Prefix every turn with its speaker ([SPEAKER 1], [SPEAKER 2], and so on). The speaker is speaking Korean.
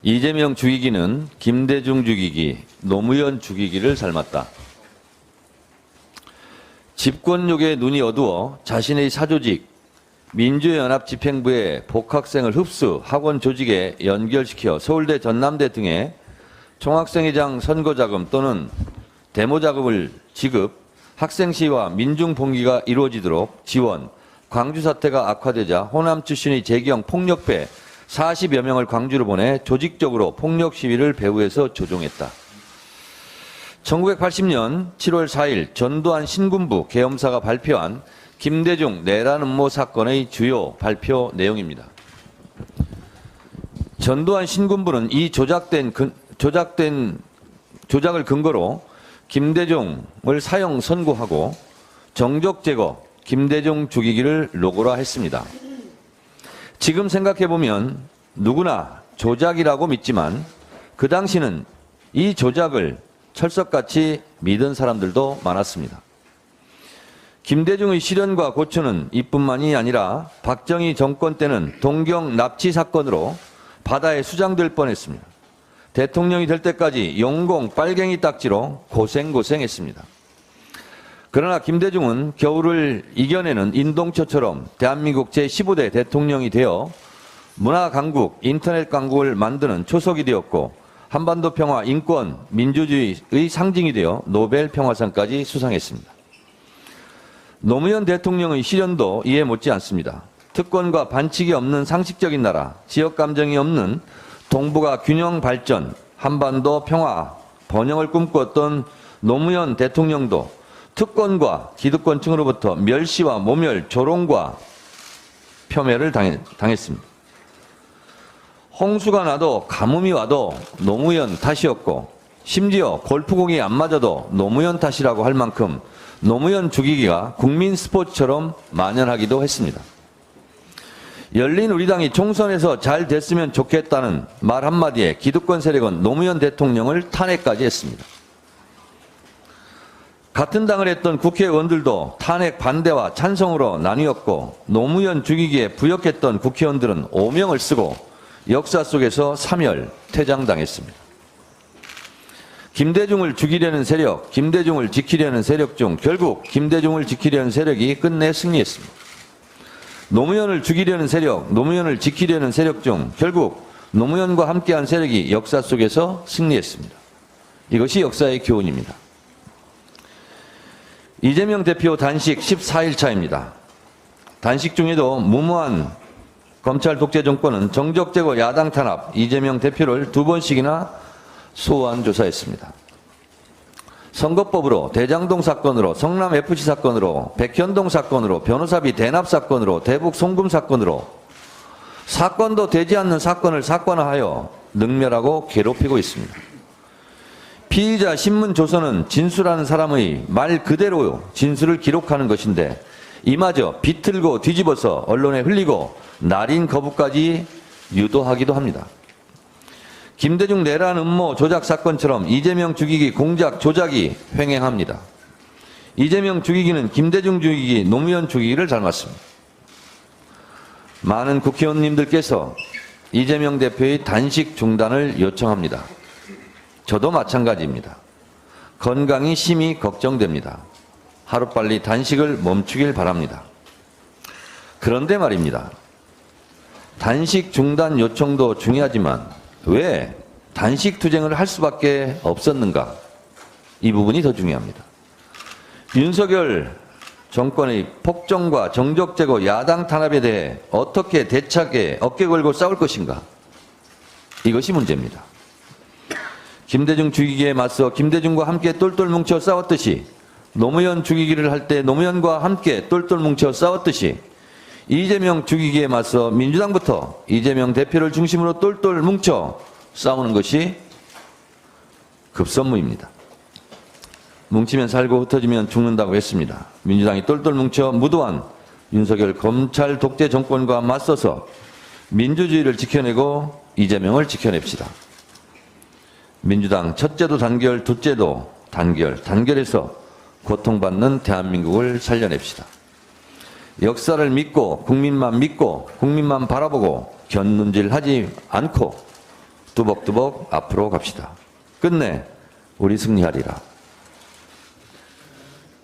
[SPEAKER 1] 이재명 죽이기는 김대중 죽이기, 노무현 죽이기를 닮았다. 집권욕에 눈이 어두워 자신의 사조직, 민주연합집행부의 복학생을 흡수, 학원 조직에 연결시켜 서울대, 전남대 등의 총학생회장 선거자금 또는 데모자금을 지급, 학생시위와 민중봉기가 이루어지도록 지원, 광주 사태가 악화되자 호남 출신의 재경 폭력배 40여 명을 광주로 보내 조직적으로 폭력 시위를 배후에서 조종했다. 1980년 7월 4일 전두환 신군부 계엄사가 발표한 김대중 내란 음모 사건의 주요 발표 내용입니다. 전두환 신군부는 이 조작을 근거로 김대중을 사형 선고하고 정적 제거, 김대중 죽이기를 로고라 했습니다. 지금 생각해보면 누구나 조작이라고 믿지만 그 당시는 이 조작을 철석같이 믿은 사람들도 많았습니다. 김대중의 실현과 고초는 이뿐만이 아니라 박정희 정권 때는 동경 납치 사건으로 바다에 수장될 뻔했습니다. 대통령이 될 때까지 용공 빨갱이 딱지로 고생했습니다. 그러나 김대중은 겨울을 이겨내는 인동초처럼 대한민국 제15대 대통령이 되어 문화 강국, 인터넷 강국을 만드는 초석이 되었고 한반도 평화, 인권, 민주주의의 상징이 되어 노벨 평화상까지 수상했습니다. 노무현 대통령의 실현도 이해 못지 않습니다. 특권과 반칙이 없는 상식적인 나라, 지역 감정이 없는 동북아 균형 발전, 한반도 평화, 번영을 꿈꾸었던 노무현 대통령도 특권과 기득권층으로부터 멸시와 모멸, 조롱과 폄훼를 당했습니다. 홍수가 나도 가뭄이 와도 노무현 탓이었고 심지어 골프공이 안 맞아도 노무현 탓이라고 할 만큼 노무현 죽이기가 국민 스포츠처럼 만연하기도 했습니다. 열린 우리당이 총선에서 잘 됐으면 좋겠다는 말 한마디에 기득권 세력은 노무현 대통령을 탄핵까지 했습니다. 같은 당을 했던 국회의원들도 탄핵 반대와 찬성으로 나뉘었고 노무현 죽이기에 부역했던 국회의원들은 오명을 쓰고 역사 속에서 사멸, 퇴장당했습니다. 김대중을 죽이려는 세력, 김대중을 지키려는 세력 중 결국 김대중을 지키려는 세력이 끝내 승리했습니다. 노무현을 죽이려는 세력, 노무현을 지키려는 세력 중 결국 노무현과 함께한 세력이 역사 속에서 승리했습니다. 이것이 역사의 교훈입니다. 이재명 대표 단식 14일 차입니다. 단식 중에도 무모한 검찰 독재 정권은 정적 제거, 야당 탄압, 이재명 대표를 2번씩이나 소환 조사했습니다. 선거법으로, 대장동 사건으로, 성남FC 사건으로, 백현동 사건으로, 변호사비 대납 사건으로, 대북 송금 사건으로 사건도 되지 않는 사건을 사건화하여 능멸하고 괴롭히고 있습니다. 피의자 신문조서는 진술하는 사람의 말 그대로 진술을 기록하는 것인데 이마저 비틀고 뒤집어서 언론에 흘리고 날인 거부까지 유도하기도 합니다. 김대중 내란 음모 조작 사건처럼 이재명 죽이기 공작 조작이 횡행합니다. 이재명 죽이기는 김대중 죽이기, 노무현 죽이기를 닮았습니다. 많은 국회의원님들께서 이재명 대표의 단식 중단을 요청합니다. 저도 마찬가지입니다. 건강이 심히 걱정됩니다. 하루빨리 단식을 멈추길 바랍니다. 그런데 말입니다. 단식 중단 요청도 중요하지만 왜 단식 투쟁을 할 수밖에 없었는가? 이 부분이 더 중요합니다. 윤석열 정권의 폭정과 정적 제거, 야당 탄압에 대해 어떻게 대차게 어깨 걸고 싸울 것인가? 이것이 문제입니다. 김대중 죽이기에 맞서 김대중과 함께 똘똘 뭉쳐 싸웠듯이 노무현 죽이기를 할 때 노무현과 함께 똘똘 뭉쳐 싸웠듯이 이재명 죽이기에 맞서 민주당부터 이재명 대표를 중심으로 똘똘 뭉쳐 싸우는 것이 급선무입니다. 뭉치면 살고 흩어지면 죽는다고 했습니다. 민주당이 똘똘 뭉쳐 무도한 윤석열 검찰 독재 정권과 맞서서 민주주의를 지켜내고 이재명을 지켜냅시다. 민주당 첫째도 단결, 둘째도 단결, 단결해서 고통받는 대한민국을 살려냅시다. 역사를 믿고 국민만 바라보고 견눈질하지 않고 뚜벅뚜벅 앞으로 갑시다. 끝내 우리 승리하리라.